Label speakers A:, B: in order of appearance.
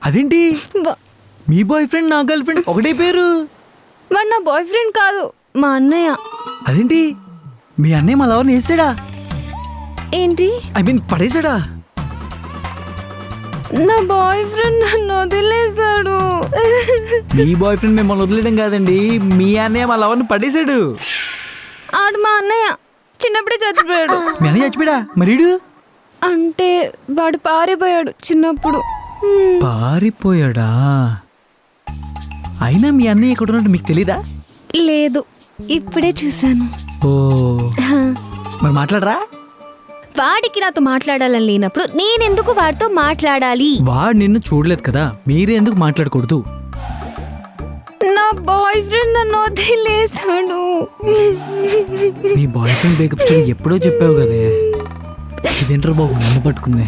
A: అదేంటి మీ boy friend నా girl friend ఒకటే పేరు?
B: వాడు నా బాయ్ ఫ్రెండ్ కాదు, మా అన్నయ్య.
A: అదేంటి మీ అన్నయ్య మా లవర్ని వేసాడా?
B: ఏంటి?
A: ఐ మీన్ పడేసాడా?
B: నా బాయ్ ఫ్రెండ్ నన్ను వదిలేశాడు.
A: మీ బాయ్ ఫ్రెండ్ మిమ్మల్ని వదిలేయడం కాదండి, మీ అన్నయ్య మా లవర్ని పడేసాడు.
B: ఆడు మా అన్నయ్య చిన్నప్పుడే చచ్చిపోయాడు.
A: మీ అన్నయ్య చచ్చిపోయాడా? మరీడు
B: అంటే వాడు పారిపోయాడు చిన్నప్పుడు.
A: పారిపోయాడా? అయినా మీ అన్నయ్య ఎక్కడ ఉన్నట్టు మీకు తెలీదా?
B: లేదు, ఇప్పుడే చూశాను.
A: ఓ మరి మాట్లాడరా?
B: వాడికి నాతో మాట్లాడాలని లేనప్పుడు నేనెందుకు వాడితో మాట్లాడాలి?
A: వాడు నిన్ను చూడలేదు కదా, మీరే ఎందుకు మాట్లాడకూడదు?
B: నా బాయ్ ఫ్రెండ్ నన్ను వదిలేశాడు.
A: నీ బాయ్ ఫ్రెండ్ బ్రేకప్ స్టోరీ ఎప్పుడో చెప్పావు కదే, ఇదేంటారు బాబు నన్ను పట్టుకుందే.